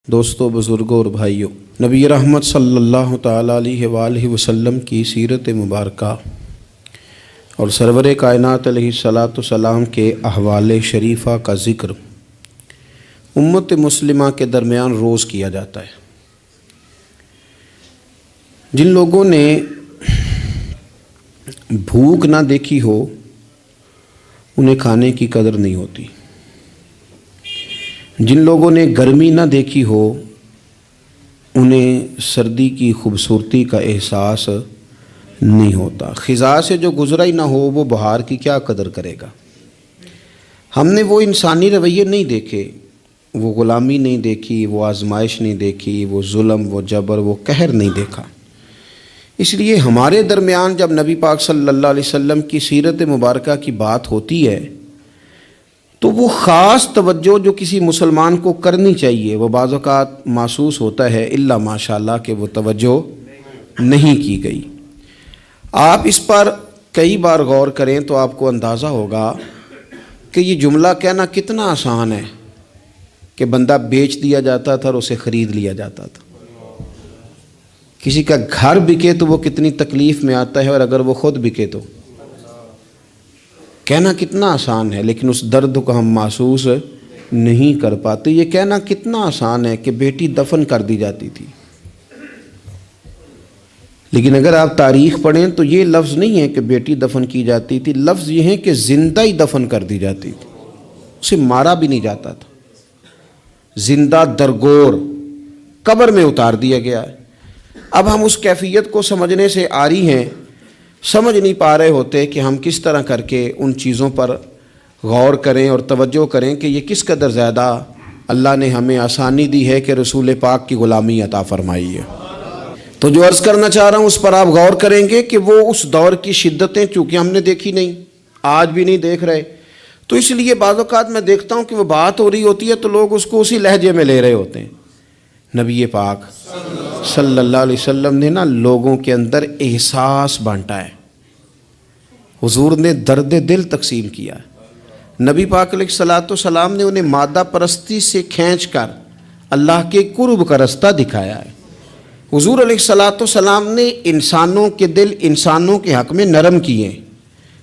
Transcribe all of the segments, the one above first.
دوستوں، بزرگوں اور بھائیوں، نبی رحمت صلی اللہ تعالیٰ علیہ وآلہ وسلم کی سیرت مبارکہ اور سرور کائنات علیہ الصلاۃ والسلام کے احوال شریفہ کا ذکر امت مسلمہ کے درمیان روز کیا جاتا ہے۔ جن لوگوں نے بھوک نہ دیکھی ہو انہیں کھانے کی قدر نہیں ہوتی، جن لوگوں نے گرمی نہ دیکھی ہو انہیں سردی کی خوبصورتی کا احساس نہیں ہوتا، خزاں سے جو گزرا ہی نہ ہو وہ بہار کی کیا قدر کرے گا۔ ہم نے وہ انسانی رویے نہیں دیکھے، وہ غلامی نہیں دیکھی، وہ آزمائش نہیں دیکھی، وہ ظلم، وہ جبر، وہ قہر نہیں دیکھا۔ اس لیے ہمارے درمیان جب نبی پاک صلی اللہ علیہ وسلم کی سیرت مبارکہ کی بات ہوتی ہے تو وہ خاص توجہ جو کسی مسلمان کو کرنی چاہیے وہ بعض اوقات محسوس ہوتا ہے الا ماشاءاللہ کہ وہ توجہ نہیں کی گئی۔ آپ اس پر کئی بار غور کریں تو آپ کو اندازہ ہوگا کہ یہ جملہ کہنا کتنا آسان ہے کہ بندہ بیچ دیا جاتا تھا اور اسے خرید لیا جاتا تھا۔ کسی کا گھر بکے تو وہ کتنی تکلیف میں آتا ہے، اور اگر وہ خود بکے تو کہنا کتنا آسان ہے، لیکن اس درد کو ہم محسوس نہیں کر پاتے۔ یہ کہنا کتنا آسان ہے کہ بیٹی دفن کر دی جاتی تھی، لیکن اگر آپ تاریخ پڑھیں تو یہ لفظ نہیں ہے کہ بیٹی دفن کی جاتی تھی، لفظ یہ ہے کہ زندہ ہی دفن کر دی جاتی تھی، اسے مارا بھی نہیں جاتا تھا، زندہ درگور قبر میں اتار دیا گیا ہے۔ اب ہم اس کیفیت کو سمجھنے سے عاری ہیں، سمجھ نہیں پا رہے ہوتے کہ ہم کس طرح کر کے ان چیزوں پر غور کریں اور توجہ کریں کہ یہ کس قدر زیادہ اللہ نے ہمیں آسانی دی ہے کہ رسول پاک کی غلامی عطا فرمائی ہے۔ تو جو عرض کرنا چاہ رہا ہوں اس پر آپ غور کریں گے کہ وہ اس دور کی شدتیں چونکہ ہم نے دیکھی نہیں، آج بھی نہیں دیکھ رہے، تو اس لیے بعض اوقات میں دیکھتا ہوں کہ وہ بات ہو رہی ہوتی ہے تو لوگ اس کو اسی لہجے میں لے رہے ہوتے ہیں۔ نبی پاک صلی اللہ علیہ وسلم نے لوگوں کے اندر احساس بانٹا ہے، حضور نے درد دل تقسیم کیا ہے۔ نبی پاک علیہ الصلاۃ والسلام نے انہیں مادہ پرستی سے کھینچ کر اللہ کے قرب کا رستہ دکھایا ہے۔ حضور علیہ الصلاۃ والسلام نے انسانوں کے دل انسانوں کے حق میں نرم کیے۔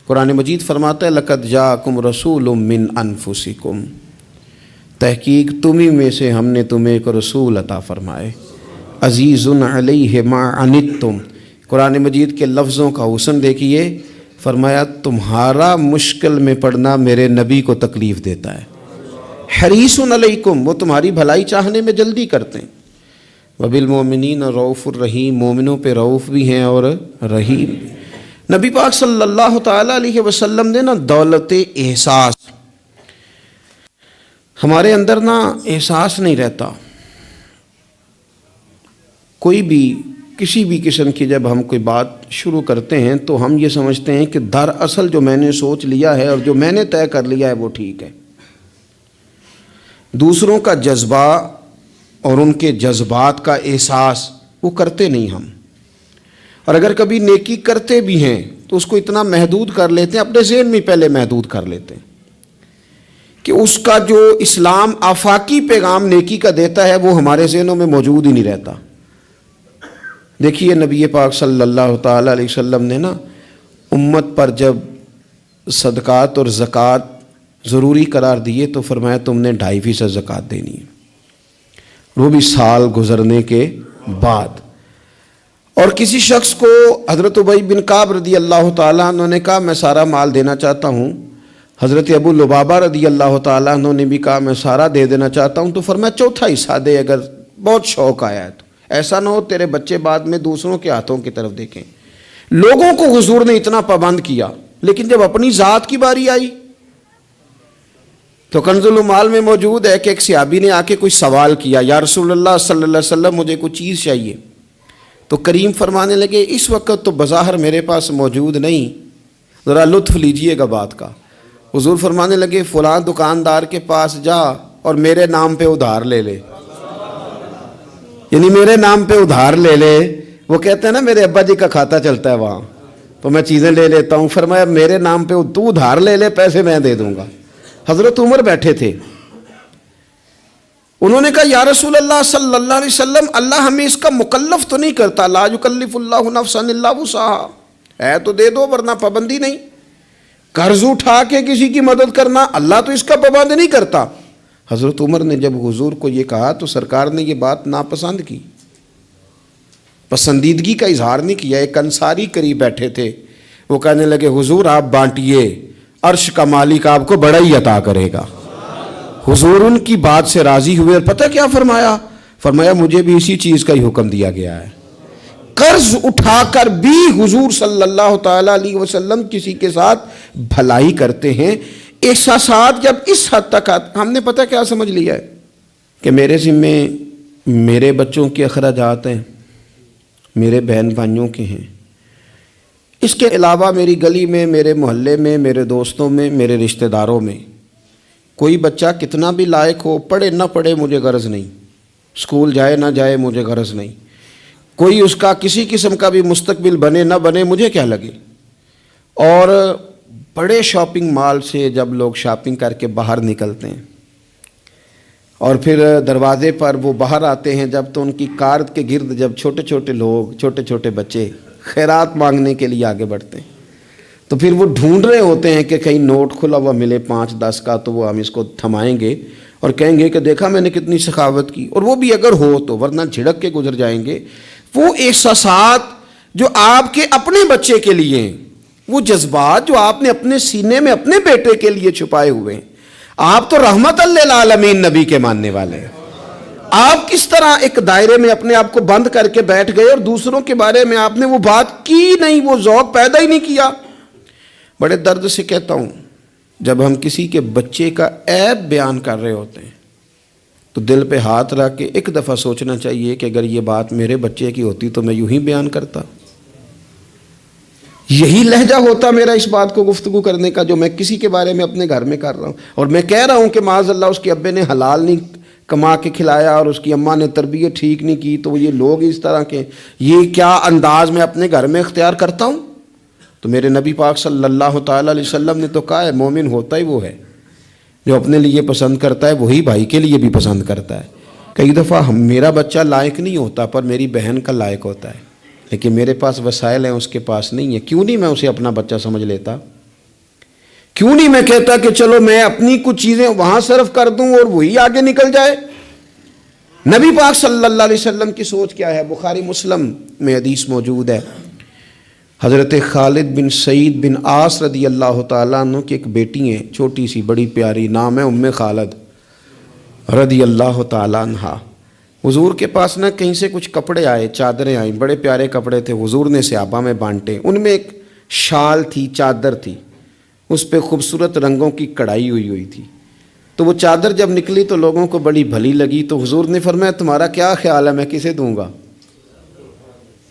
قرآن مجید فرماتا ہے لقد جاءکم رسول من انفسکم، تحقیق تمہیں میں سے ہم نے تمہیں ایک رسول عطا فرمائے، عزیز علیہ ما عنتم۔ قرآن مجید کے لفظوں کا حسن دیکھیے، فرمایا تمہارا مشکل میں پڑنا میرے نبی کو تکلیف دیتا ہے، حریص علیکم، وہ تمہاری بھلائی چاہنے میں جلدی کرتے ہیں، وبالمؤمنین رؤوف الرحیم، مومنوں پہ رؤوف بھی ہیں اور رحیم بھی۔ نبی پاک صلی اللہ تعالیٰ علیہ وسلم نے دولت احساس، ہمارے اندر احساس نہیں رہتا، کوئی بھی کسی بھی قسم کی جب ہم کوئی بات شروع کرتے ہیں تو ہم یہ سمجھتے ہیں کہ دراصل جو میں نے سوچ لیا ہے اور جو میں نے طے کر لیا ہے وہ ٹھیک ہے۔ دوسروں کا جذبہ اور ان کے جذبات کا احساس وہ کرتے نہیں ہم، اور اگر کبھی نیکی کرتے بھی ہیں تو اس کو اتنا محدود کر لیتے ہیں، اپنے ذہن میں پہلے محدود کر لیتے ہیں کہ اس کا جو اسلام آفاقی پیغام نیکی کا دیتا ہے وہ ہمارے ذہنوں میں موجود ہی نہیں رہتا۔ دیکھیے نبی پاک صلی اللہ تعالیٰ علیہ وسلم نے امت پر جب صدقات اور زکوٰۃ ضروری قرار دیے تو فرمایا تم نے 2.5% زکوٰۃ دینی ہے، وہ بھی سال گزرنے کے بعد۔ اور کسی شخص کو حضرت ابی بن کعب رضی اللہ تعالیٰ عنہ نے کہا میں سارا مال دینا چاہتا ہوں، حضرت ابو لبابہ رضی اللہ تعالیٰ عنہ نے بھی کہا میں سارا دے دینا چاہتا ہوں، تو فرمایا چوتھا حصہ دے اگر بہت شوق آیا ہے تو، ایسا نہ ہو تیرے بچے بعد میں دوسروں کے ہاتھوں کی طرف دیکھیں۔ لوگوں کو حضور نے اتنا پابند کیا، لیکن جب اپنی ذات کی باری آئی تو کنز المال میں موجود ہے کہ ایک صحابی نے آ کے کوئی سوال کیا، یا رسول اللہ صلی اللہ علیہ وسلم مجھے کوئی چیز چاہیے، تو کریم فرمانے لگے اس وقت تو بظاہر میرے پاس موجود نہیں، ذرا لطف لیجئے گا بات کا۔ حضور فرمانے لگے فلاں دکاندار کے پاس جا اور میرے نام پہ ادھار لے لے، یعنی میرے نام پہ ادھار لے لے۔ وہ کہتے ہیں نا میرے ابا جی کا کھاتا چلتا ہے وہاں تو میں چیزیں لے لیتا ہوں، فرمایا میرے نام پہ تو ادھار لے لے، پیسے میں دے دوں گا۔ حضرت عمر بیٹھے تھے، انہوں نے کہا یا رسول اللہ صلی اللہ علیہ وسلم، اللہ ہمیں اس کا مکلف تو نہیں کرتا، لا یکلف اللہ نفسا الا وسعہا، ہے تو دے دو ورنہ پابندی نہیں۔ قرض اٹھا کے کسی کی مدد کرنا اللہ تو اس کا پابند نہیں کرتا۔ حضرت عمر نے جب حضور کو یہ کہا تو سرکار نے یہ بات ناپسند کی، پسندیدگی کا اظہار نہیں کیا۔ ایک انصاری قریب بیٹھے تھے، وہ کہنے لگے حضور آپ بانٹیے، عرش کا مالک آپ کو بڑا ہی عطا کرے گا۔ حضور ان کی بات سے راضی ہوئے اور پتہ کیا فرمایا؟ فرمایا مجھے بھی اسی چیز کا ہی حکم دیا گیا ہے۔ قرض اٹھا کر بھی حضور صلی اللہ تعالیٰ علیہ وسلم کسی کے ساتھ بھلائی کرتے ہیں۔ احساسات جب اس حد تک ہم نے پتہ کیا سمجھ لیا ہے کہ میرے ذمے میرے بچوں کے اخراجات ہیں، میرے بہن بھائیوں کے ہیں، اس کے علاوہ میری گلی میں، میرے محلے میں، میرے دوستوں میں، میرے رشتہ داروں میں کوئی بچہ کتنا بھی لائق ہو، پڑھے نہ پڑھے مجھے غرض نہیں، اسکول جائے نہ جائے مجھے غرض نہیں، کوئی اس کا کسی قسم کا بھی مستقبل بنے نہ بنے مجھے کیا لگے۔ اور بڑے شاپنگ مال سے جب لوگ شاپنگ کر کے باہر نکلتے ہیں اور پھر دروازے پر وہ باہر آتے ہیں جب، تو ان کی کار کے گرد جب چھوٹے چھوٹے لوگ، چھوٹے چھوٹے بچے خیرات مانگنے کے لیے آگے بڑھتے ہیں، تو پھر وہ ڈھونڈ رہے ہوتے ہیں کہ کہیں نوٹ کھلا ہوا ملے 5-10 کا، تو وہ ہم اس کو تھمائیں گے اور کہیں گے کہ دیکھا میں نے کتنی سخاوت کی، اور وہ بھی اگر ہو تو، ورنہ جھڑک کے گزر جائیں گے۔ وہ احساسات جو آپ کے اپنے بچے کے لیے ہیں، وہ جذبات جو آپ نے اپنے سینے میں اپنے بیٹے کے لیے چھپائے ہوئے ہیں، آپ تو رحمت للعالمین نبی کے ماننے والے ہیں، آپ کس طرح ایک دائرے میں اپنے آپ کو بند کر کے بیٹھ گئے اور دوسروں کے بارے میں آپ نے وہ بات کی نہیں، وہ ذوق پیدا ہی نہیں کیا۔ بڑے درد سے کہتا ہوں، جب ہم کسی کے بچے کا عیب بیان کر رہے ہوتے ہیں تو دل پہ ہاتھ رکھ کے ایک دفعہ سوچنا چاہیے کہ اگر یہ بات میرے بچے کی ہوتی تو میں یوں ہی بیان کرتا، یہی لہجہ ہوتا میرا اس بات کو گفتگو کرنے کا جو میں کسی کے بارے میں اپنے گھر میں کر رہا ہوں، اور میں کہہ رہا ہوں کہ معاذ اللہ اس کے ابے نے حلال نہیں کما کے کھلایا اور اس کی اماں نے تربیت ٹھیک نہیں کی، تو یہ لوگ اس طرح کے، یہ کیا انداز میں اپنے گھر میں اختیار کرتا ہوں؟ تو میرے نبی پاک صلی اللہ تعالیٰ علیہ وسلم نے تو کہا ہے مومن ہوتا ہی وہ ہے جو اپنے لیے پسند کرتا ہے وہی بھائی کے لیے بھی پسند کرتا ہے۔ کئی دفعہ میرا بچہ لائق نہیں ہوتا پر میری بہن کا لائق ہوتا ہے، لیکن میرے پاس وسائل ہیں اس کے پاس نہیں ہے، کیوں نہیں میں اسے اپنا بچہ سمجھ لیتا؟ کیوں نہیں میں کہتا کہ چلو میں اپنی کچھ چیزیں وہاں صرف کر دوں اور وہی آگے نکل جائے؟ نبی پاک صلی اللہ علیہ وسلم کی سوچ کیا ہے؟ بخاری مسلم میں حدیث موجود ہے، حضرت خالد بن سعید بن عاص رضی اللہ تعالیٰ عنہ کی ایک بیٹی ہیں، چھوٹی سی بڑی پیاری، نام ہے ام خالد رضی اللہ تعالیٰ عنہ۔ حضور کے پاس نہ کہیں سے کچھ کپڑے آئے، چادریں آئیں، بڑے پیارے کپڑے تھے، حضور نے صحابہ میں بانٹے۔ ان میں ایک شال تھی، چادر تھی، اس پہ خوبصورت رنگوں کی کڑھائی ہوئی تھی۔ تو وہ چادر جب نکلی تو لوگوں کو بڑی بھلی لگی، تو حضور نے فرمایا تمہارا کیا خیال ہے میں کسے دوں گا؟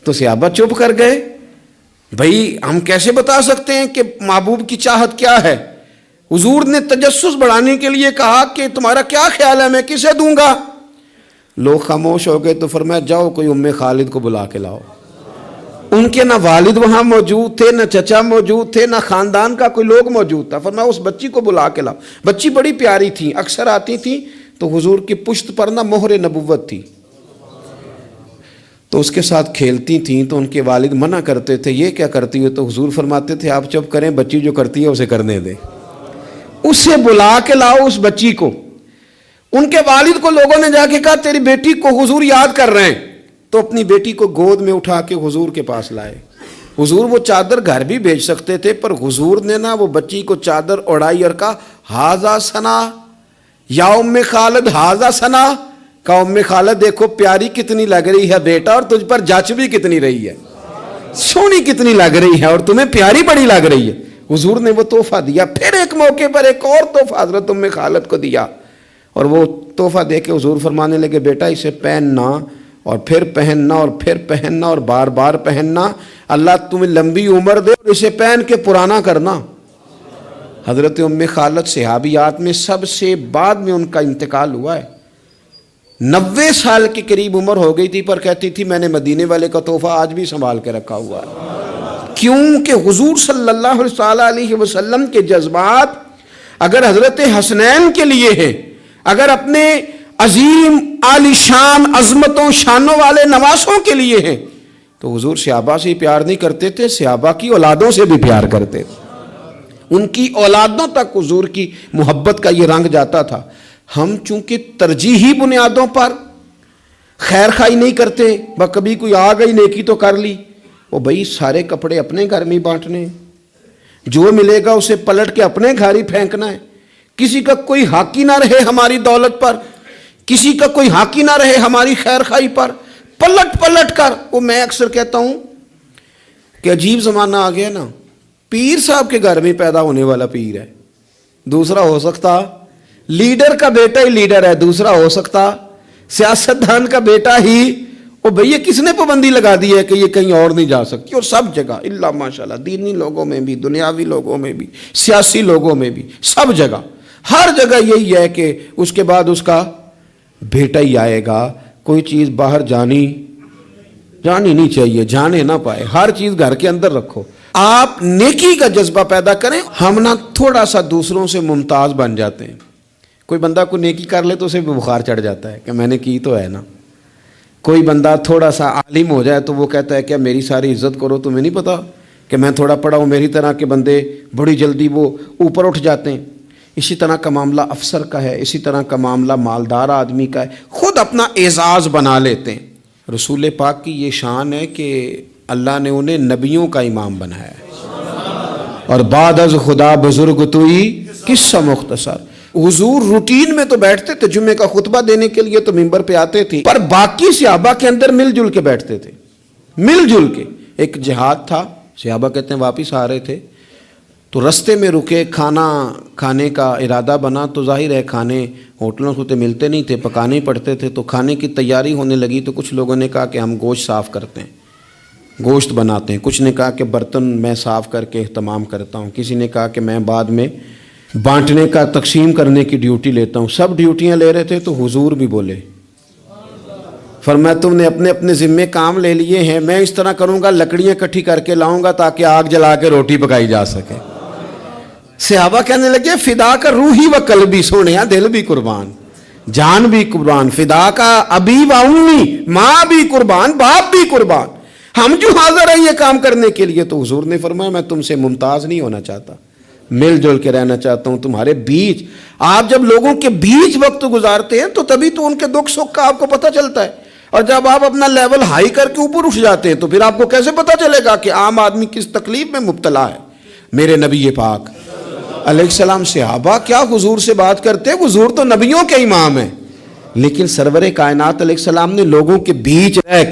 تو صحابہ چپ کر گئے، بھائی ہم کیسے بتا سکتے ہیں کہ محبوب کی چاہت کیا ہے؟ حضور نے تجسس بڑھانے کے لیے کہا کہ تمہارا کیا خیال ہے میں کسے دوں گا؟ لوگ خاموش ہو گئے، تو فرمایا جاؤ کوئی ام خالد کو بلا کے لاؤ۔ ان کے نہ والد وہاں موجود تھے، نہ چچا موجود تھے، نہ خاندان کا کوئی لوگ موجود تھا۔ فرمایا اس بچی کو بلا کے لاؤ۔ بچی بڑی پیاری تھی، اکثر آتی تھی، تو حضور کی پشت پر نہ مہر نبوت تھی، تو اس کے ساتھ کھیلتی تھیں، تو ان کے والد منع کرتے تھے یہ کیا کرتی ہو؟ تو حضور فرماتے تھے آپ چپ کریں، بچی جو کرتی ہے اسے کرنے دیں، اسے بلا کے لاؤ اس بچی کو۔ ان کے والد کو لوگوں نے جا کے کہا تیری بیٹی کو حضور یاد کر رہے ہیں، تو اپنی بیٹی کو گود میں اٹھا کے حضور کے پاس لائے۔ حضور وہ چادر گھر بھی بھیج سکتے تھے، پر حضور نے نا وہ بچی کو چادر اڑائی اور کہا ہاذا ثنا یا ام خالد ہاذا ثنا، کہا ام خالد دیکھو پیاری کتنی لگ رہی ہے بیٹا، اور تجھ پر جچ بھی کتنی رہی ہے، سونی کتنی لگ رہی ہے، اور تمہیں پیاری بڑی لگ رہی ہے۔ حضور نے وہ تحفہ دیا۔ پھر ایک موقع پر ایک اور تحفہ حضرت ام خالد کو دیا، اور وہ تحفہ دے کے حضور فرمانے لگے بیٹا اسے پہننا اور پھر پہننا اور پھر پہننا اور بار بار پہننا، اللہ تمہیں لمبی عمر دے اور اسے پہن کے پرانا کرنا۔ حضرت ام خالد صحابیات میں سب سے بعد میں ان کا انتقال ہوا ہے، 90 سال کے قریب عمر ہو گئی تھی، پر کہتی تھی میں نے مدینے والے کا تحفہ آج بھی سنبھال کے رکھا ہوا ہے۔ کیوں کہ حضور صلی اللہ علیہ وسلم کے جذبات اگر حضرت حسنین کے لیے ہیں، اگر اپنے عظیم عالی شان عظمتوں شانوں والے نواسوں کے لیے ہیں. تو حضور صحابہ سے ہی پیار نہیں کرتے تھے, صحابہ کی اولادوں سے بھی پیار کرتے تھے. ان کی اولادوں تک حضور کی محبت کا یہ رنگ جاتا تھا. ہم چونکہ ترجیحی بنیادوں پر خیر خائی نہیں کرتے, کبھی کوئی آ گئی نیکی تو کر لی, وہ بھائی سارے کپڑے اپنے گھر میں بانٹنے, جو ملے گا اسے پلٹ کے اپنے گھر ہی پھینکنا ہے. کسی کا کوئی حق ہی نہ رہے ہماری دولت پر, کسی کا کوئی حق ہی نہ رہے ہماری خیر خائی پر, پلٹ پلٹ کر. وہ میں اکثر کہتا ہوں کہ عجیب زمانہ آ گیا نا, پیر صاحب کے گھر میں پیدا ہونے والا پیر ہے, دوسرا ہو سکتا لیڈر کا بیٹا ہی لیڈر ہے, دوسرا ہو سکتا سیاستدان کا بیٹا ہی. وہ بھئی کس نے پابندی لگا دی ہے کہ یہ کہیں اور نہیں جا سکتی؟ اور سب جگہ اللہ ماشاءاللہ, دینی لوگوں میں بھی, دنیاوی لوگوں میں بھی, سیاسی لوگوں میں بھی, سب جگہ ہر جگہ یہی ہے کہ اس کے بعد اس کا بیٹا ہی آئے گا. کوئی چیز باہر جانی نہیں چاہیے, جانے نہ پائے, ہر چیز گھر کے اندر رکھو. آپ نیکی کا جذبہ پیدا کریں. ہم نا تھوڑا سا دوسروں سے ممتاز بن جاتے ہیں. کوئی بندہ کو نیکی کر لے تو اسے بخار چڑھ جاتا ہے کہ میں نے کی تو ہے نا. کوئی بندہ تھوڑا سا عالم ہو جائے تو وہ کہتا ہے کہ میری ساری عزت کرو, تمہیں نہیں پتا کہ میں تھوڑا پڑھا ہوں. میری طرح کے بندے بڑی جلدی وہ اوپر اٹھ جاتے ہیں. اسی طرح کا معاملہ افسر کا ہے, اسی طرح کا معاملہ مالدار آدمی کا ہے, خود اپنا اعزاز بنا لیتے ہیں. رسول پاک کی یہ شان ہے کہ اللہ نے انہیں نبیوں کا امام بنایا ہے. اور بعد از خدا بزرگ توئی قصہ مختصر. حضور روٹین میں تو بیٹھتے تھے, جمعے کا خطبہ دینے کے لیے تو منبر پہ آتے تھے, پر باقی صحابہ کے اندر مل جل کے بیٹھتے تھے, مل جل کے. ایک جہاد تھا, صحابہ کہتے ہیں واپس آ رہے تھے تو رستے میں رکے, کھانا کھانے کا ارادہ بنا تو ظاہر ہے کھانے ہوٹلوں سے تو ملتے نہیں تھے, پکانے ہی پڑتے تھے. تو کھانے کی تیاری ہونے لگی تو کچھ لوگوں نے کہا کہ ہم گوشت صاف کرتے ہیں, گوشت بناتے ہیں. کچھ نے کہا کہ برتن میں صاف کر کے اہتمام کرتا ہوں. کسی نے کہا کہ میں بعد میں بانٹنے کا تقسیم کرنے کی ڈیوٹی لیتا ہوں. سب ڈیوٹیاں لے رہے تھے تو حضور بھی بولے, فرمایا تم نے اپنے اپنے ذمے کام لے لیے ہیں, میں اس طرح کروں گا لکڑیاں اکٹھی کر کے لاؤں گا تاکہ آگ جلا کے روٹی پکائی جا سکے. صحابہ کہنے لگے فدا کا روحی و قلبی, سونے دل بھی قربان, جان بھی قربان, فدا کا ابی و امی, ماں بھی قربان, باپ بھی قربان, ہم جو حاضر ہیں یہ کام کرنے کے لیے. تو حضور نے فرمایا میں تم سے ممتاز نہیں ہونا چاہتا, مل جل کے رہنا چاہتا ہوں تمہارے بیچ. آپ جب لوگوں کے بیچ وقت گزارتے ہیں تو تبھی تو ان کے دکھ سکھ کا آپ کو پتہ چلتا ہے. اور جب آپ اپنا لیول ہائی کر کے اوپر اٹھ جاتے ہیں تو پھر آپ کو کیسے پتہ چلے گا کہ عام آدمی کس تکلیف میں مبتلا ہے. میرے نبی پاک علیہ السلام صحابہ کیا حضور سے بات کرتے, حضور تو نبیوں کے امام ہیں, لیکن سرور کائنات علیہ السلام نے لوگوں کے بیچ رہ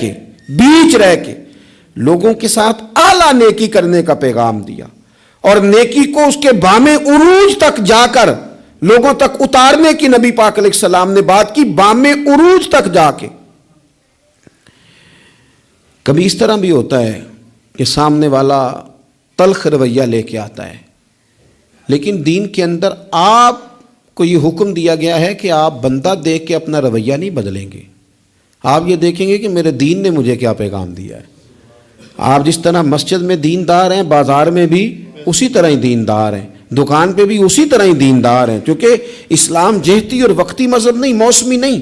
کے لوگوں کے ساتھ اعلیٰ نیکی کرنے کا پیغام دیا, اور نیکی کو اس کے بام عروج تک جا کر لوگوں تک اتارنے کی نبی پاک علیہ السلام نے بات کی. بام عروج تک جا کے. کبھی اس طرح بھی ہوتا ہے کہ سامنے والا تلخ رویہ لے کے آتا ہے, لیکن دین کے اندر آپ کو یہ حکم دیا گیا ہے کہ آپ بندہ دیکھ کے اپنا رویہ نہیں بدلیں گے. آپ یہ دیکھیں گے کہ میرے دین نے مجھے کیا پیغام دیا ہے. آپ جس طرح مسجد میں دیندار ہیں, بازار میں بھی اسی طرح ہی دیندار ہیں, دکان پہ بھی اسی طرح ہی دیندار ہیں, کیونکہ اسلام جہتی اور وقتی مذہب نہیں, موسمی نہیں.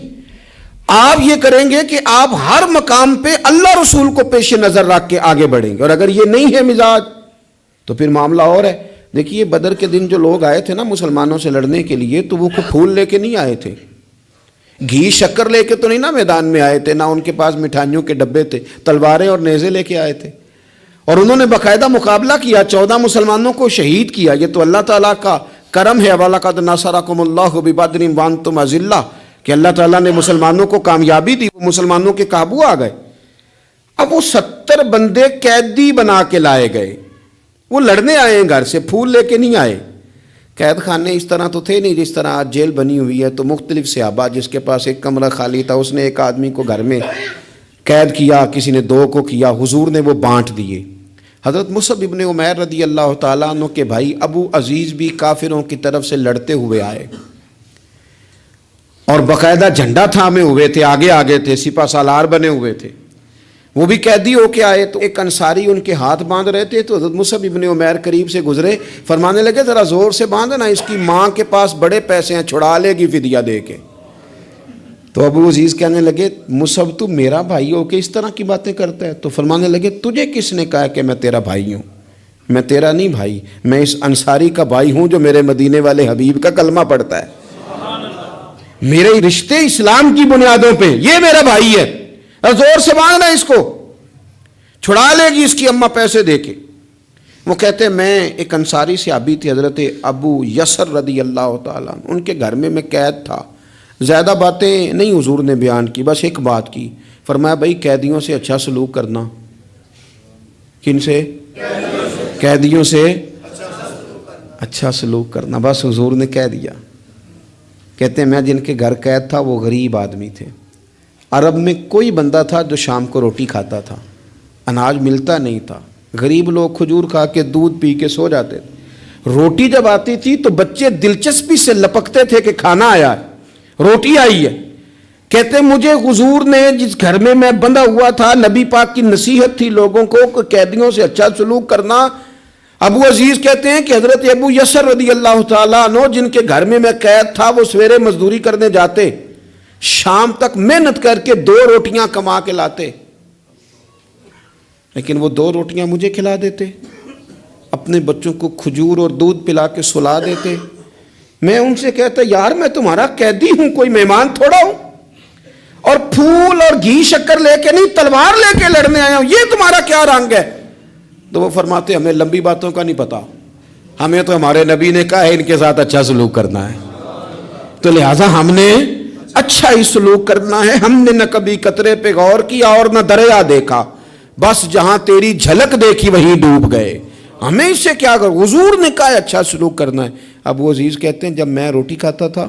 آپ یہ کریں گے کہ آپ ہر مقام پہ اللہ رسول کو پیش نظر رکھ کے آگے بڑھیں گے. اور اگر یہ نہیں ہے مزاج تو پھر معاملہ اور ہے. دیکھیے بدر کے دن جو لوگ آئے تھے نا مسلمانوں سے لڑنے کے لیے, تو وہ کوئی پھول لے کے نہیں آئے تھے, گھی شکر لے کے تو نہیں نا میدان میں آئے تھے, نہ ان کے پاس مٹھائیوں کے ڈبے تھے, تلواریں اور نیزے لے کے آئے تھے. اور انہوں نے باقاعدہ مقابلہ کیا, 14 مسلمانوں کو شہید کیا. یہ تو اللہ تعالیٰ کا کرم ہے. وَلَقَدْ نَصَرَكُمُ اللَّهُ بِبَدْرٍ وَأَنْتُمْ أَذِلَّةٌ, کہ اللہ تعالیٰ نے مسلمانوں کو کامیابی دی, وہ مسلمانوں کے قابو آ گئے. اب وہ 70 بندے قیدی بنا کے لائے گئے. وہ لڑنے آئے ہیں گھر سے, پھول لے کے نہیں آئے. قید خانے اس طرح تو تھے نہیں جس طرح آج جیل بنی ہوئی ہے. تو مختلف صحابہ, جس کے پاس ایک کمرہ خالی تھا اس نے ایک آدمی کو گھر میں قید کیا, کسی نے 2 کو کیا, حضور نے وہ بانٹ دیے. حضرت مصعب ابن عمیر رضی اللہ تعالیٰ عنہ کے بھائی ابو عزیز بھی کافروں کی طرف سے لڑتے ہوئے آئے, اور باقاعدہ جھنڈا تھامے ہوئے تھے, آگے تھے, سپہ سالار بنے ہوئے تھے. وہ بھی قیدی ہو کے آئے. تو ایک انصاری ان کے ہاتھ باندھ رہے تھے, تو حضرت مصعب ابن عمیر قریب سے گزرے, فرمانے لگے ذرا زور سے باندھنا, اس کی ماں کے پاس بڑے پیسے ہیں, چھڑا لے گی فدیہ دے کے. تو ابو عزیز کہنے لگے مصعب تو میرا بھائی ہو کے اس طرح کی باتیں کرتا ہے؟ تو فرمانے لگے تجھے کس نے کہا کہ میں تیرا بھائی ہوں؟ میں تیرا نہیں بھائی، میں اس انصاری کا بھائی ہوں جو میرے مدینے والے حبیب کا کلمہ پڑھتا ہے، میرے رشتے اسلام کی بنیادوں پہ، یہ میرا بھائی ہے، اور زور سے مانگنا اس کو، چھڑا لے گی اس کی اماں پیسے دے کے۔ وہ کہتے ہیں میں ایک انصاری صحابی تھے حضرت ابو یسر رضی اللہ تعالیٰ عنہ، ان کے گھر میں قید تھا، زیادہ باتیں نہیں حضور نے بیان کی، بس ایک بات کی، فرمایا بھائی قیدیوں سے اچھا سلوک کرنا۔ کن سے؟ قیدیوں سے اچھا سلوک کرنا، بس حضور نے کہہ دیا۔ کہتے ہیں میں جن کے گھر قید تھا وہ غریب آدمی تھے، عرب میں کوئی بندہ تھا جو شام کو روٹی کھاتا تھا، اناج ملتا نہیں تھا، غریب لوگ کھجور کھا کے دودھ پی کے سو جاتے تھے، روٹی جب آتی تھی تو بچے دلچسپی سے لپکتے تھے کہ کھانا آیا ہے، روٹی آئی ہے۔ کہتے مجھے حضور نے جس گھر میں بندہ ہوا تھا، نبی پاک کی نصیحت تھی لوگوں کو کہ قیدیوں سے اچھا سلوک کرنا۔ ابو عزیز کہتے ہیں کہ حضرت ابو یسر رضی اللہ تعالیٰ عنہ جن کے گھر میں قید تھا، وہ سویرے مزدوری کرنے جاتے، شام تک محنت کر کے 2 روٹیاں کما کے لاتے، لیکن وہ 2 روٹیاں مجھے کھلا دیتے، اپنے بچوں کو کھجور اور دودھ پلا کے سلا دیتے۔ میں ان سے کہتا یار میں تمہارا قیدی ہوں، کوئی مہمان تھوڑا ہوں، اور پھول اور گھی شکر لے کے نہیں تلوار لے کے لڑنے آیا ہوں، یہ تمہارا کیا رنگ ہے؟ تو وہ فرماتے ہمیں لمبی باتوں کا نہیں پتا، ہمیں تو ہمارے نبی نے کہا ہے ان کے ساتھ اچھا سلوک کرنا ہے، تو لہٰذا ہم نے اچھا ہی سلوک کرنا ہے۔ ہم نے نہ کبھی قطرے پہ غور کیا اور نہ دریا دیکھا، بس جہاں تیری جھلک دیکھی وہیں ڈوب گئے، ہمیں اس سے کیا کر، حضور نے کہا اچھا سلوک کرنا ہے۔ ابو عزیز کہتے ہیں جب میں روٹی کھاتا تھا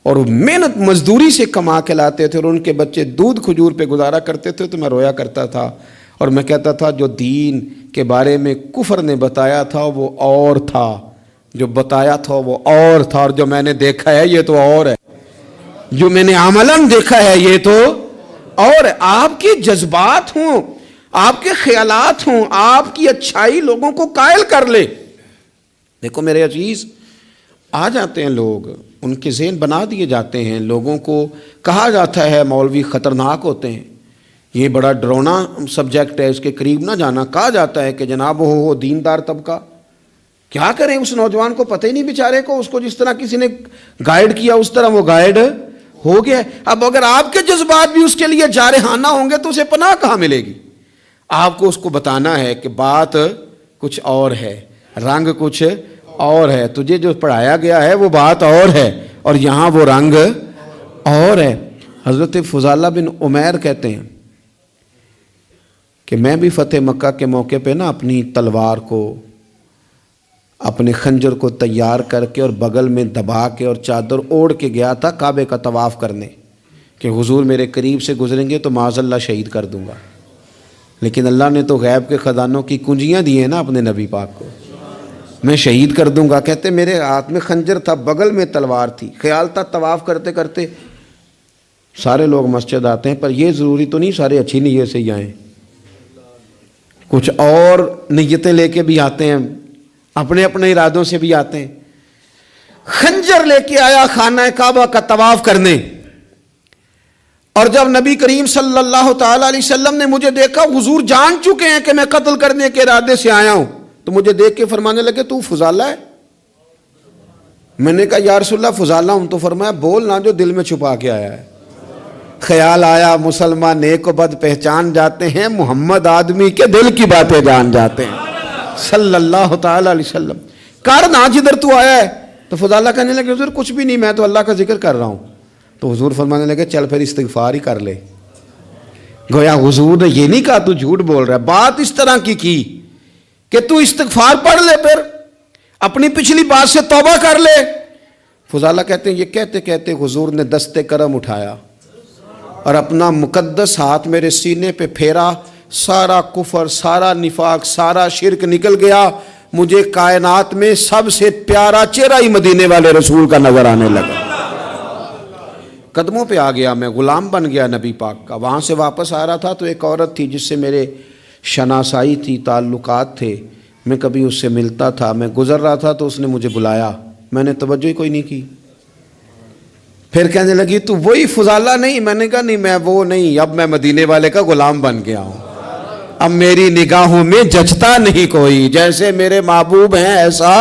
اور محنت مزدوری سے کما کے لاتے تھے اور ان کے بچے دودھ کھجور پہ گزارا کرتے تھے تو میں رویا کرتا تھا اور میں کہتا تھا جو دین کے بارے میں کفر نے بتایا تھا وہ اور تھا، جو بتایا تھا وہ اور تھا، اور جو میں نے دیکھا ہے یہ تو اور ہے، جو میں نے عملاً دیکھا ہے یہ تو اور ہے۔ آپ کے جذبات ہوں، آپ کے خیالات ہوں، آپ کی اچھائی لوگوں کو قائل کر لے۔ دیکھو میرے عزیز، آ جاتے ہیں لوگ، ان کے ذہن بنا دیے جاتے ہیں، لوگوں کو کہا جاتا ہے مولوی خطرناک ہوتے ہیں، یہ بڑا ڈرونا سبجیکٹ ہے، اس کے قریب نہ جانا۔ کہا جاتا ہے کہ جناب ہو دیندار طبقہ، کیا کریں اس نوجوان کو پتہ ہی نہیں بیچارے کو، اس کو جس طرح کسی نے گائیڈ کیا اس طرح وہ گائیڈ ہو گیا۔ اب اگر آپ کے جذبات بھی اس کے لیے جارحانہ ہوں گے تو اسے پناہ کہاں ملے گی؟ آپ کو اس کو بتانا ہے کہ بات کچھ اور ہے، رنگ کچھ اور ہے، تجھے جو پڑھایا گیا ہے وہ بات اور ہے اور یہاں وہ رنگ اور ہے۔ حضرت فضالہ بن عمیر کہتے ہیں کہ میں بھی فتح مکہ کے موقع پہ نا اپنی تلوار کو، اپنے خنجر کو تیار کر کے اور بغل میں دبا کے اور چادر اوڑھ کے گیا تھا کعبے کا طواف کرنے کہ حضور میرے قریب سے گزریں گے تو معاذ اللہ شہید کر دوں گا، لیکن اللہ نے تو غیب کے خزانوں کی کنجیاں دی ہیں نا اپنے نبی پاک کو، میں شہید کر دوں گا۔ کہتے میرے ہاتھ میں خنجر تھا، بغل میں تلوار تھی، خیال تھا طواف کرتے کرتے سارے لوگ مسجد آتے ہیں، پر یہ ضروری تو نہیں سارے اچھی نیت سے ہی آئیں، کچھ اور نیتیں لے کے بھی آتے ہیں، اپنے اپنے ارادوں سے بھی آتے ہیں۔ خنجر لے کے آیا خانہ کعبہ کا طواف کرنے، اور جب نبی کریم صلی اللہ تعالی علیہ وسلم نے مجھے دیکھا، حضور جان چکے ہیں کہ میں قتل کرنے کے ارادے سے آیا ہوں، تو مجھے دیکھ کے فرمانے لگے تو فضالہ ہے؟ میں نے کہا یا رسول اللہ فضالہ ہوں، تو فرمایا بول نہ جو دل میں چھپا کے آیا ہے۔ خیال آیا مسلمان نیک و بد پہچان جاتے ہیں، محمد آدمی کے دل کی باتیں جان جاتے ہیں صلی اللہ تعالی علیہ وسلم۔ کر نہ جدھر تو آیا ہے، تو فضالہ کہنے لگے حضور کچھ بھی نہیں، میں تو اللہ کا ذکر کر رہا ہوں۔ تو حضور فرمانے لگے چل پھر استغفار ہی کر لے۔ گویا حضور نے یہ نہیں کہا تو جھوٹ بول رہا ہے، بات اس طرح کی کہ تو استغفار پڑھ لے، پھر اپنی پچھلی بات سے توبہ کر لے۔ فضالہ کہتے ہیں یہ کہتے کہتے حضور نے دست کرم اٹھایا اور اپنا مقدس ہاتھ میرے سینے پہ پھیرا، سارا کفر، سارا نفاق، سارا شرک نکل گیا، مجھے کائنات میں سب سے پیارا چہرہ ہی مدینے والے رسول کا نظر آنے لگا۔ قدموں پہ آ گیا، میں غلام بن گیا نبی پاک کا۔ وہاں سے واپس آ رہا تھا تو ایک عورت تھی جس سے میرے شناسائی تھی، تعلقات تھے، میں کبھی اس سے ملتا تھا، میں گزر رہا تھا تو اس نے مجھے بلایا، میں نے توجہ ہی کوئی نہیں کی۔ پھر کہنے لگی تو وہی فضالہ نہیں؟ میں نے کہا نہیں میں وہ نہیں، اب میں مدینے والے کا غلام بن گیا ہوں، اب میری نگاہوں میں جچتا نہیں کوئی، جیسے میرے محبوب ہیں ایسا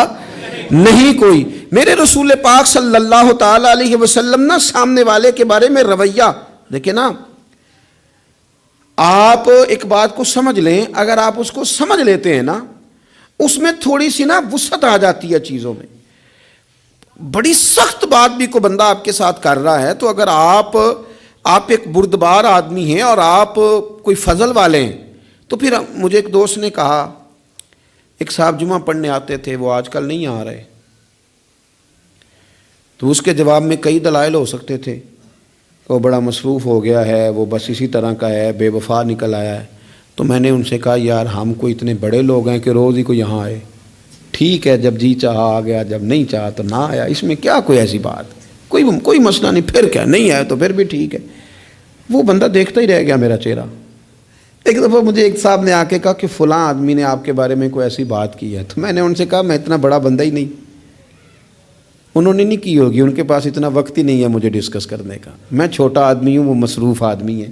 نہیں کوئی۔ میرے رسول پاک صلی اللہ تعالی علیہ وسلم نا سامنے والے کے بارے میں رویہ دیکھیں نا، آپ ایک بات کو سمجھ لیں، اگر آپ اس کو سمجھ لیتے ہیں نا، اس میں تھوڑی سی نا وسعت آ جاتی ہے چیزوں میں۔ بڑی سخت بات بھی کو بندہ آپ کے ساتھ کر رہا ہے تو اگر آپ ایک بردبار آدمی ہیں اور آپ کوئی فضل والے ہیں تو پھر مجھے ایک دوست نے کہا، ایک صاحب جمعہ پڑھنے آتے تھے، وہ آج کل نہیں آ رہے، تو اس کے جواب میں کئی دلائل ہو سکتے تھے، وہ بڑا مصروف ہو گیا ہے، وہ بس اسی طرح کا ہے، بے وفا نکل آیا ہے۔ تو میں نے ان سے کہا یار ہم کو اتنے بڑے لوگ ہیں کہ روز ہی کو یہاں آئے، ٹھیک ہے جب جی چاہا آ گیا، جب نہیں چاہا تو نہ آیا، اس میں کیا کوئی ایسی بات، کوئی مسئلہ نہیں، پھر کیا نہیں آیا تو پھر بھی ٹھیک ہے۔ وہ بندہ دیکھتا ہی رہ گیا میرا چہرہ۔ ایک دفعہ مجھے ایک صاحب نے آ کے کہا کہ فلاں آدمی نے آپ کے بارے میں کوئی ایسی بات کی ہے، تو میں نے ان سے کہا میں اتنا بڑا بندہ ہی نہیں، انہوں نے نہیں کی ہوگی، ان کے پاس اتنا وقت ہی نہیں ہے مجھے ڈسکس کرنے کا، میں چھوٹا آدمی ہوں، وہ مصروف آدمی ہے۔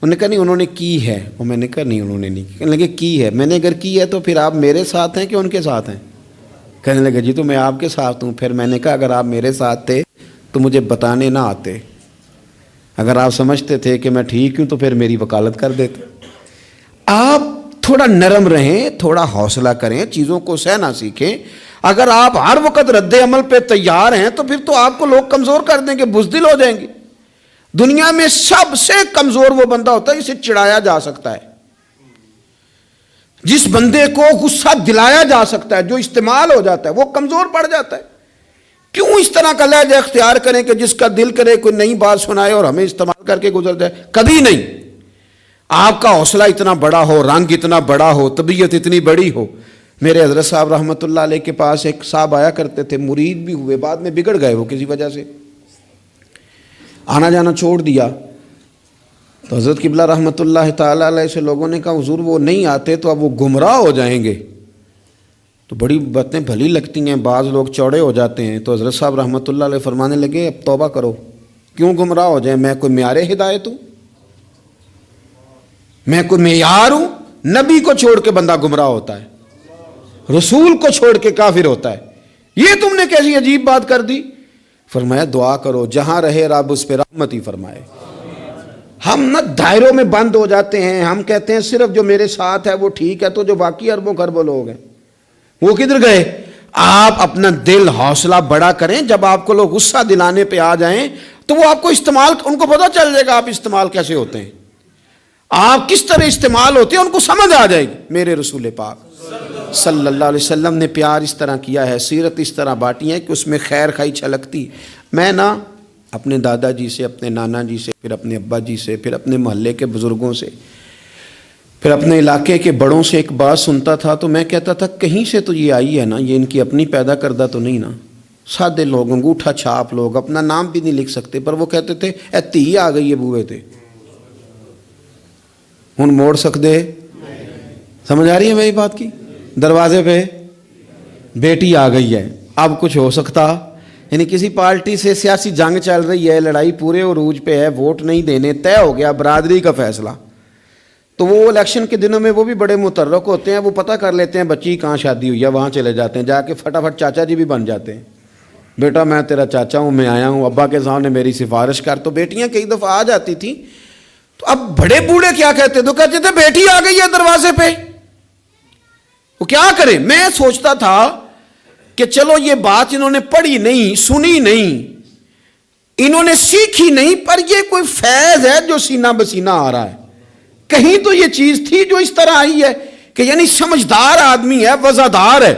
انہوں نے کہا نہیں انہوں نے کی ہے، اور میں نے کہا نہیں انہوں نے نہیں کی۔ کہنے لگے کی ہے، میں نے اگر کی ہے تو پھر آپ میرے ساتھ ہیں کہ ان کے ساتھ ہیں؟ کہنے لگے جی تو میں آپ کے ساتھ ہوں۔ پھر میں نے کہا اگر آپ میرے ساتھ تھے تو مجھے بتانے نہ آتے، اگر آپ سمجھتے تھے کہ میں ٹھیک ہوں تو پھر میری وکالت کر دیتے۔ آپ تھوڑا نرم رہیں، تھوڑا حوصلہ کریں، چیزوں کو سہنا سیکھیں۔ اگر آپ ہر وقت رد عمل پہ تیار ہیں تو پھر تو آپ کو لوگ کمزور کر دیں گے، بزدل ہو جائیں گے۔ دنیا میں سب سے کمزور وہ بندہ ہوتا ہے جسے چڑھایا جا سکتا ہے، جس بندے کو غصہ دلایا جا سکتا ہے، جو استعمال ہو جاتا ہے وہ کمزور پڑ جاتا ہے۔ کیوں اس طرح کا لہجہ اختیار کریں کہ جس کا دل کرے کوئی نئی بات سنائے اور ہمیں استعمال کر کے گزر جائے؟ کبھی نہیں۔ آپ کا حوصلہ اتنا بڑا ہو، رنگ اتنا بڑا ہو، طبیعت اتنی بڑی ہو۔ میرے حضرت صاحب رحمۃ اللہ علیہ کے پاس ایک صاحب آیا کرتے تھے، مرید بھی ہوئے، بعد میں بگڑ گئے، وہ کسی وجہ سے آنا جانا چھوڑ دیا۔ تو حضرت قبلہ رحمۃ اللہ تعالی علیہ سے لوگوں نے کہا حضور وہ نہیں آتے تو اب وہ گمراہ ہو جائیں گے۔ تو بڑی باتیں بھلی لگتی ہیں، بعض لوگ چوڑے ہو جاتے ہیں۔ تو حضرت صاحب رحمۃ اللہ علیہ فرمانے لگے اب توبہ کرو، کیوں گمراہ ہو جائیں؟ میں کوئی معیار ہدایت ہوں؟ میں کوئی معیار ہوں؟ نبی کو چھوڑ کے بندہ گمراہ ہوتا ہے، رسول کو چھوڑ کے کافر ہوتا ہے، یہ تم نے کیسی عجیب بات کر دی؟ فرمایا دعا کرو جہاں رہے رب اس پہ رحمت ہی فرمائے۔ ہم نہ دائروں میں بند ہو جاتے ہیں، ہم کہتے ہیں صرف جو میرے ساتھ ہے وہ ٹھیک ہے، تو جو باقی اربوں خربوں لوگ ہیں وہ کدھر گئے؟ آپ اپنا دل حوصلہ بڑا کریں، جب آپ کو لوگ غصہ دلانے پہ آ جائیں تو وہ آپ کو استعمال، ان کو پتہ چل جائے گا آپ استعمال کیسے ہوتے ہیں، آپ کس طرح استعمال ہوتے ہیں ان کو سمجھ آ جائے گی۔ میرے رسول پاک صلی اللہ علیہ وسلم نے پیار اس طرح کیا ہے، سیرت اس طرح بانٹی ہے کہ اس میں خیر خائی چھلکتی۔ میں نا اپنے دادا جی سے، اپنے نانا جی سے، پھر اپنے ابا جی سے، پھر اپنے محلے کے بزرگوں سے، پھر اپنے علاقے کے بڑوں سے ایک بات سنتا تھا تو میں کہتا تھا کہیں سے تو یہ آئی ہے نا، یہ ان کی اپنی پیدا کردہ تو نہیں نا۔ سادے لوگ، انگوٹھا چھاپ لوگ، اپنا نام بھی نہیں لکھ سکتے، پر وہ کہتے تھے اے تھی آ گئی ہے بوئے تے، ہن موڑ سکتے؟ سمجھ آ رہی ہے میری بات کی؟ دروازے پہ بیٹی آ گئی ہے، اب کچھ ہو سکتا؟ یعنی کسی پارٹی سے سیاسی جنگ چل رہی ہے، لڑائی پورے عروج پہ ہے، ووٹ نہیں دینے، طے ہو گیا برادری کا فیصلہ، تو وہ الیکشن کے دنوں میں وہ بھی بڑے متحرک ہوتے ہیں، وہ پتہ کر لیتے ہیں بچی کہاں شادی ہوئی ہے، وہاں چلے جاتے ہیں، جا کے فٹافٹ چاچا جی بھی بن جاتے ہیں، بیٹا میں تیرا چاچا ہوں، میں آیا ہوں، ابا کے سامنے میری سفارش کر۔ تو بیٹیاں کئی دفعہ آ جاتی تھیں، تو اب بڑے بوڑھے کیا کہتے تو کہتے تھے بیٹی آ گئی ہے دروازے پہ، وہ کیا کرے؟ میں سوچتا تھا کہ چلو یہ بات انہوں نے پڑھی نہیں، سنی نہیں، انہوں نے سیکھی نہیں، پر یہ کوئی فیض ہے جو سینہ بسینہ آ رہا ہے، کہیں تو یہ چیز تھی جو اس طرح آئی ہے کہ یعنی سمجھدار آدمی ہے، وزادار ہے۔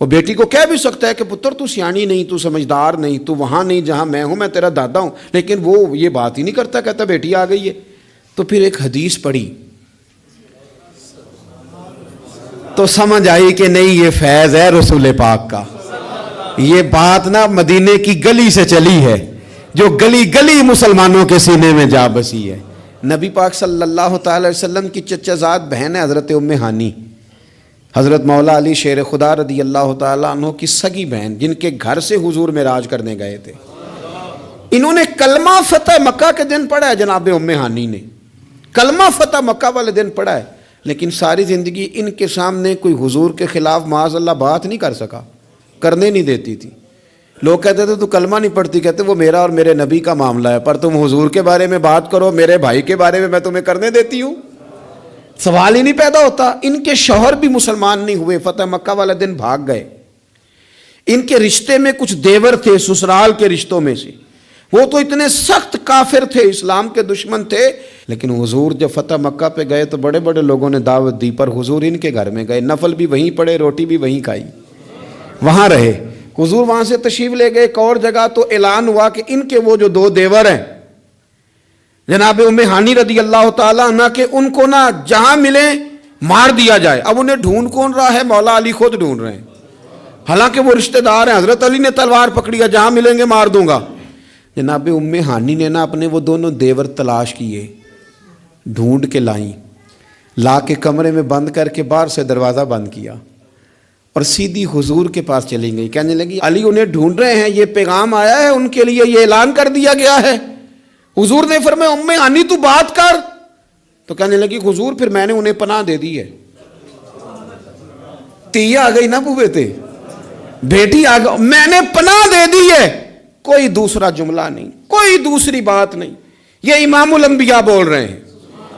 وہ بیٹی کو کہہ بھی سکتا ہے کہ پتر تو سیانی نہیں، تو سمجھدار نہیں، تو وہاں نہیں جہاں میں ہوں، میں تیرا دادا ہوں، لیکن وہ یہ بات ہی نہیں کرتا، کہتا بیٹی آ گئی ہے۔ تو پھر ایک حدیث پڑھی تو سمجھ آئی کہ نہیں یہ فیض ہے رسول پاک کا، یہ بات نا مدینے کی گلی سے چلی ہے، جو گلی گلی مسلمانوں کے سینے میں جا بسی ہے۔ نبی پاک صلی اللہ تعالی وسلم کی چچا زاد بہن ہے حضرت ام ہانی، حضرت مولا علی شیر خدا رضی اللہ تعالیٰ عنہ کی سگی بہن، جن کے گھر سے حضور معراج کرنے گئے تھے۔ انہوں نے کلمہ فتح مکہ کے دن پڑھا ہے جناب ام ہانی نے، کلمہ فتح مکہ والے دن پڑھا ہے، لیکن ساری زندگی ان کے سامنے کوئی حضور کے خلاف معاذ اللہ بات نہیں کر سکا، کرنے نہیں دیتی تھی۔ لوگ کہتے تھے تو کلمہ نہیں پڑھتی، کہتے وہ میرا اور میرے نبی کا معاملہ ہے، پر تم حضور کے بارے میں بات کرو، میرے بھائی کے بارے میں تمہیں کرنے دیتی ہوں، سوال ہی نہیں پیدا ہوتا۔ ان کے شوہر بھی مسلمان نہیں ہوئے، فتح مکہ والے دن بھاگ گئے۔ ان کے رشتے میں کچھ دیور تھے سسرال کے رشتوں میں سے، وہ تو اتنے سخت کافر تھے، اسلام کے دشمن تھے، لیکن حضور جب فتح مکہ پہ گئے تو بڑے بڑے لوگوں نے دعوت دی، پر حضور ان کے گھر میں گئے، نفل بھی وہیں پڑے، روٹی بھی وہیں کھائی، وہاں رہے۔ حضور وہاں سے تشریف لے گئے ایک اور جگہ، تو اعلان ہوا کہ ان کے وہ جو دو دیور ہیں جناب ام ہانی رضی اللہ تعالیٰ عنہ کے، ان کو نہ جہاں ملے مار دیا جائے۔ اب انہیں ڈھونڈ کون رہا ہے؟ مولا علی خود ڈھونڈ رہے ہیں، حالانکہ وہ رشتہ دار ہیں، حضرت علی نے تلوار پکڑی ہے، جہاں ملیں گے مار دوں گا۔ جناب ام ہانی نے نا اپنے وہ دونوں دیور تلاش کیے، ڈھونڈ کے لائیں، لا کے کمرے میں بند کر کے باہر سے دروازہ بند کیا اور سیدھی حضور کے پاس چلی گئی، کہنے لگی علی انہیں ڈھونڈ رہے ہیں، یہ پیغام آیا ہے ان کے لیے، یہ اعلان کر دیا گیا ہے۔ حضور نے فرمایا ام ہانی تو بات کر، تو کہنے لگی حضور پھر میں نے انہیں پناہ دے دی ہے۔ تی آ گئی نا بوے تے، بیٹی آ گئی، میں نے پناہ دے دی ہے، کوئی دوسرا جملہ نہیں، کوئی دوسری بات نہیں۔ یہ امام الانبیاء بول رہے ہیں،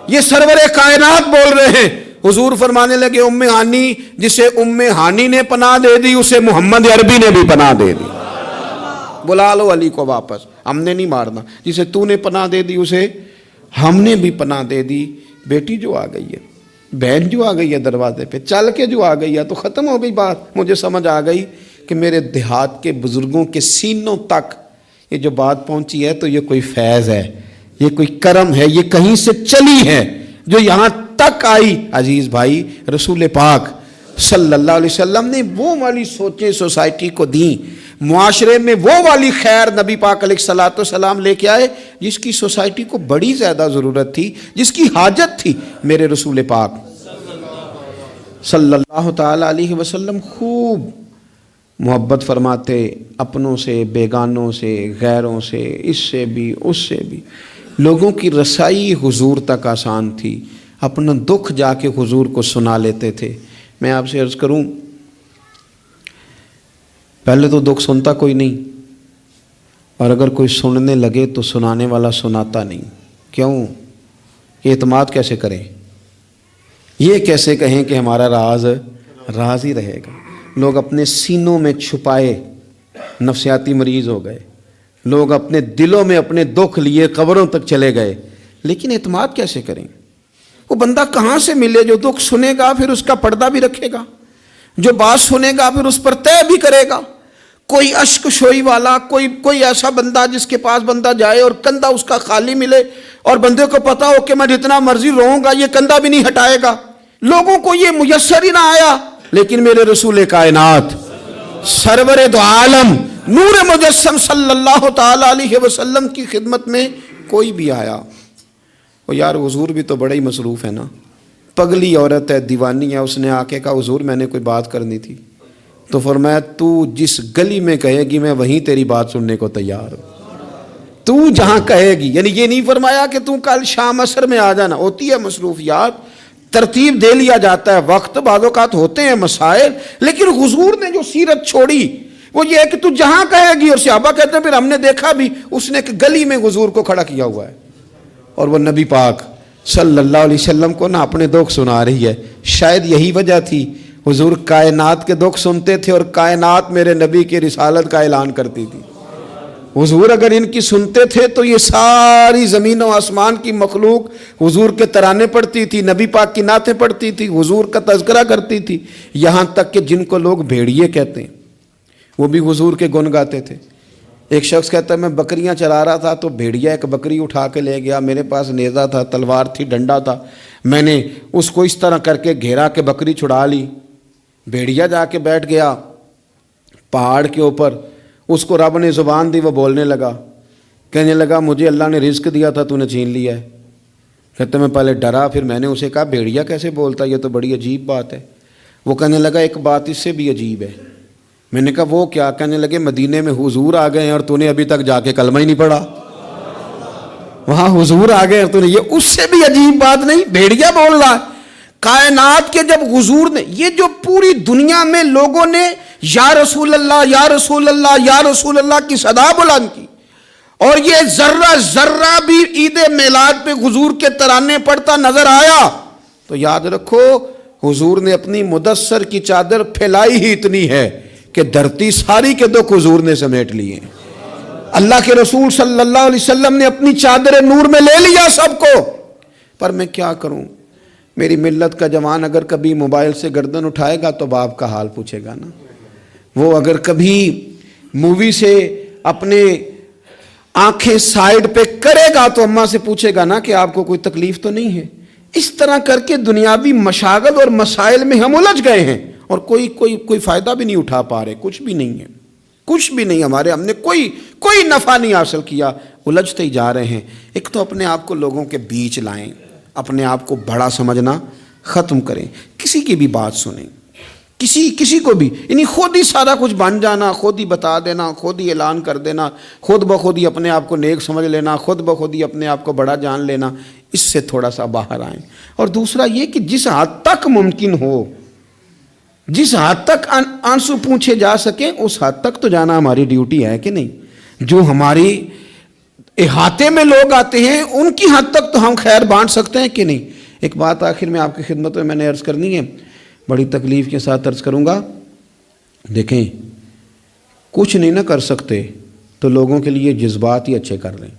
یہ سرور کائنات بول رہے ہیں۔ حضور فرمانے لگے ام ہانی، جسے ام ہانی نے پناہ دے دی اسے محمد عربی نے بھی پناہ دے دی، بلا لو علی کو واپس، ہم نے نہیں مارنا، جسے تو نے پناہ دے دی اسے ہم نے بھی پناہ دے دی۔ بیٹی جو آ گئی ہے، بہن جو آ گئی ہے دروازے پہ، چل کے جو آ گئی ہے تو ختم ہو گئی بات۔ مجھے سمجھ آ گئی کہ میرے دیہات کے بزرگوں کے سینوں تک یہ جو بات پہنچی ہے تو یہ کوئی فیض ہے، یہ کوئی کرم ہے، یہ کہیں سے چلی ہے جو یہاں تک آئی۔ عزیز بھائی، رسول پاک صلی اللہ علیہ وسلم نے وہ والی سوچیں سوسائٹی کو دیں، معاشرے میں وہ والی خیر نبی پاک علیہ الصلوۃ والسلام لے کے آئے جس کی سوسائٹی کو بڑی زیادہ ضرورت تھی، جس کی حاجت تھی۔ میرے رسول پاک صلی اللہ تعالی علیہ وسلم خوب محبت فرماتے، اپنوں سے، بیگانوں سے، غیروں سے، اس سے بھی اس سے بھی۔ لوگوں کی رسائی حضور تک آسان تھی، اپنا دکھ جا کے حضور کو سنا لیتے تھے۔ میں آپ سے عرض کروں، پہلے تو دکھ سنتا کوئی نہیں، اور اگر کوئی سننے لگے تو سنانے والا سناتا نہیں۔ کیوں؟ اعتماد کیسے کریں؟ یہ کیسے کہیں کہ ہمارا راز راز ہی رہے گا؟ لوگ اپنے سینوں میں چھپائے نفسیاتی مریض ہو گئے، لوگ اپنے دلوں میں اپنے دکھ لیے قبروں تک چلے گئے، لیکن اعتماد کیسے کریں؟ وہ بندہ کہاں سے ملے جو دکھ سنے گا پھر اس کا پردہ بھی رکھے گا، جو بات سنے گا پھر اس پر طے بھی کرے گا؟ کوئی اشک شوئی والا، کوئی ایسا بندہ جس کے پاس بندہ جائے اور کندھا اس کا خالی ملے اور بندے کو پتا ہو کہ میں جتنا مرضی روؤں گا یہ کندھا بھی نہیں ہٹائے گا۔ لوگوں کو یہ میسر ہی نہ آیا، لیکن میرے رسول کائنات سرور دو عالم نور مجسم صلی اللہ تعالی علیہ وسلم کی خدمت میں کوئی بھی آیا، وہ یار حضور بھی تو بڑا ہی مصروف ہے نا، پگلی عورت ہے، دیوانی ہے، اس نے آ کے کہا حضور میں نے کوئی بات کرنی تھی، تو فرمایا تو جس گلی میں کہے گی میں وہیں تیری بات سننے کو تیار ہوں، تو جہاں کہے گی۔ یعنی یہ نہیں فرمایا کہ تو کل شام عصر میں آ جانا، ہوتی ہے مصروفیات، ترتیب دے لیا جاتا ہے، وقت بعض اوقات ہوتے ہیں مسائل، لیکن حضور نے جو سیرت چھوڑی وہ یہ ہے کہ تو جہاں کہے گی۔ اور صحابہ کہتے ہیں پھر ہم نے دیکھا بھی اس نے ایک گلی میں حضور کو کھڑا کیا ہوا ہے، اور وہ نبی پاک صلی اللہ علیہ وسلم کو نہ اپنے دکھ سنا رہی ہے۔ شاید یہی وجہ تھی حضور کائنات کے دکھ سنتے تھے اور کائنات میرے نبی کی رسالت کا اعلان کرتی تھی۔ حضور اگر ان کی سنتے تھے تو یہ ساری زمین و آسمان کی مخلوق حضور کے ترانے پڑھتی تھی، نبی پاک کی نعتیں پڑھتی تھی، حضور کا تذکرہ کرتی تھی، یہاں تک کہ جن کو لوگ بھیڑیے کہتے ہیں وہ بھی حضور کے گن گاتے تھے۔ ایک شخص کہتا ہے میں بکریاں چلا رہا تھا تو بھیڑیا ایک بکری اٹھا کے لے گیا، میرے پاس نیزہ تھا، تلوار تھی، ڈنڈا تھا، میں نے اس کو اس طرح کر کے گھیرا کہ بکری چھڑا لی۔ بھیڑیا جا کے بیٹھ گیا پہاڑ کے اوپر، اس کو رب نے زبان دی، وہ بولنے لگا، کہنے لگا مجھے اللہ نے رزق دیا تھا تو نے چھین لیا ہے۔ کہتے میں پہلے ڈرا، پھر میں نے اسے کہا بھیڑیا کیسے بولتا، یہ تو بڑی عجیب بات ہے۔ وہ کہنے لگا ایک بات اس سے بھی عجیب ہے، میں نے کہا وہ کیا؟ کہنے لگے مدینے میں حضور آ گئے ہیں اور تو نے ابھی تک جا کے کلمہ ہی نہیں پڑھا. وہاں حضور آ گئے اور تو نے یہ، اس سے بھی عجیب بات نہیں، بھیڑیا بول رہا ہے. کائنات کے جب حضور نے، یہ جو پوری دنیا میں لوگوں نے یا رسول اللہ یا رسول اللہ یا رسول اللہ کی صدا بلند کی، اور یہ ذرہ ذرہ بھی عید میلاد پہ حضور کے ترانے پڑھتا نظر آیا، تو یاد رکھو حضور نے اپنی مدثر کی چادر پھیلائی ہی اتنی ہے کہ دھرتی ساری کے دکھ حضور نے سمیٹ لیے. اللہ کے رسول صلی اللہ علیہ وسلم نے اپنی چادر نور میں لے لیا سب کو. پر میں کیا کروں، میری ملت کا جوان اگر کبھی موبائل سے گردن اٹھائے گا تو باپ کا حال پوچھے گا نا. وہ اگر کبھی مووی سے اپنے آنکھیں سائیڈ پہ کرے گا تو اماں سے پوچھے گا نا کہ آپ کو کوئی تکلیف تو نہیں ہے. اس طرح کر کے دنیاوی مشاغل اور مسائل میں ہم الجھ گئے ہیں اور کوئی فائدہ بھی نہیں اٹھا پا رہے. کچھ بھی نہیں ہے، کچھ بھی نہیں ہمارے، ہم نے کوئی نفع نہیں حاصل کیا، الجھتے ہی جا رہے ہیں. ایک تو اپنے آپ کو لوگوں کے بیچ لائیں، اپنے آپ کو بڑا سمجھنا ختم کریں، کسی کی بھی بات سنیں، کسی کو بھی، یعنی خود ہی سارا کچھ بن جانا، خود ہی بتا دینا، خود ہی اعلان کر دینا، خود بخود ہی اپنے آپ کو نیک سمجھ لینا، خود بخود ہی اپنے آپ کو بڑا جان لینا، اس سے تھوڑا سا باہر آئیں. اور دوسرا یہ کہ جس حد تک ممکن ہو، جس حد تک آنسو پوچھے جا سکیں اس حد تک تو جانا ہماری ڈیوٹی ہے کہ نہیں. جو ہماری احاطے میں لوگ آتے ہیں ان کی حد تک تو ہم خیر بانٹ سکتے ہیں کہ نہیں. ایک بات آخر میں آپ کی خدمت میں نے عرض کرنی ہے، بڑی تکلیف کے ساتھ عرض کروں گا. دیکھیں، کچھ نہیں نہ کر سکتے تو لوگوں کے لیے جذبات ہی اچھے کر لیں،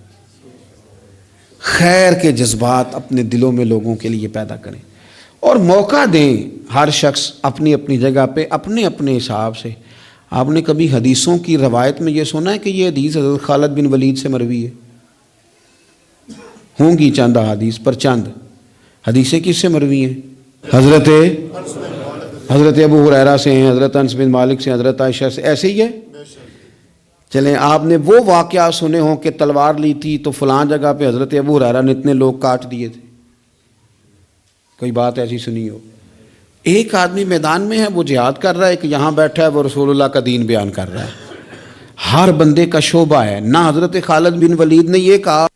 خیر کے جذبات اپنے دلوں میں لوگوں کے لیے پیدا کریں اور موقع دیں. ہر شخص اپنی اپنی جگہ پہ اپنے اپنے حساب سے. آپ نے کبھی حدیثوں کی روایت میں یہ سنا ہے کہ یہ حدیث حضرت خالد بن ولید سے مروی ہے؟ ہوں گی چند احادیث، پر چند حدیثیں کس سے مروی ہیں؟ حضرت ابو ہریرہ سے ہیں، حضرت انس بن مالک سے، حضرت عائشہ سے، ایسے ہی ہے. چلیں، آپ نے وہ واقعہ سنے ہوں کہ تلوار لی تھی تو فلاں جگہ پہ حضرت ابو ہریرہ نے اتنے لوگ کاٹ دیے تھے، کوئی بات ایسی سنی ہو؟ ایک آدمی میدان میں ہے، وہ جہاد کر رہا ہے، کہ یہاں بیٹھا ہے وہ رسول اللہ کا دین بیان کر رہا ہے. ہر بندے کا شعبہ ہے. نہ حضرت خالد بن ولید نے یہ کہا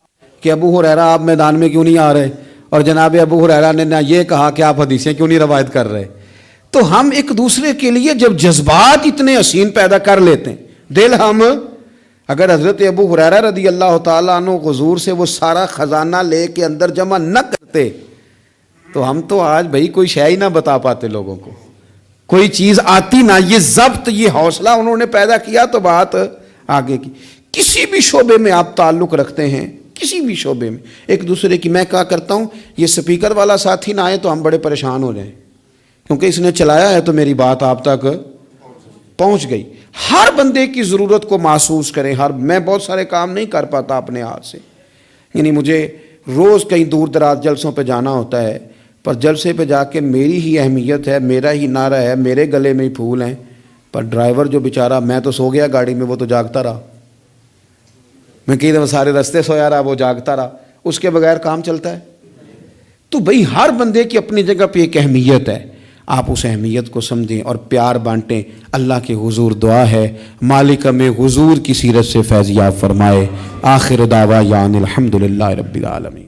کہ ابو ہریرہ آپ میدان میں کیوں نہیں آ رہے، اور جناب ابو ہریرہ نے نہ یہ کہا کہ آپ حدیثیں کیوں نہیں روایت کر رہے. تو ہم ایک دوسرے کے لیے جب جذبات اتنے حسین پیدا کر لیتے ہیں، دل ہم، اگر حضرت ابو ہریرہ رضی اللہ تعالیٰ عنہ حضور سے وہ سارا خزانہ لے کے اندر جمع نہ کرتے تو ہم تو آج بھائی کوئی شے ہی نہ بتا پاتے لوگوں کو، کوئی چیز آتی نہ. یہ ضبط، یہ حوصلہ انہوں نے پیدا کیا تو بات آگے کی. کسی بھی شعبے میں آپ تعلق رکھتے ہیں، کسی بھی شعبے میں ایک دوسرے کی، میں کہا کرتا ہوں یہ سپیکر والا ساتھی نہ آئے تو ہم بڑے پریشان ہو جائیں، کیونکہ اس نے چلایا ہے تو میری بات آپ تک پہنچ گئی. ہر بندے کی ضرورت کو محسوس کریں. میں بہت سارے کام نہیں کر پاتا اپنے ہاتھ سے، یعنی مجھے روز کہیں دور دراز جلسوں پہ جانا ہوتا ہے، پر جلسے پہ جا کے میری ہی اہمیت ہے، میرا ہی نعرہ ہے، میرے گلے میں ہی پھول ہیں. پر ڈرائیور جو بیچارہ، میں تو سو گیا گاڑی میں، وہ تو جاگتا رہا. میں کئی دفعہ سارے راستے سویا رہا، وہ جاگتا رہا. اس کے بغیر کام چلتا ہے؟ تو بھئی ہر بندے کی اپنی جگہ پہ ایک اہمیت ہے. آپ اس اہمیت کو سمجھیں اور پیار بانٹیں. اللہ کے حضور دعا ہے مالک میں حضور کی سیرت سے فیض یاب فرمائے. آخر دعویٰ یان الحمدللہ رب العالمین.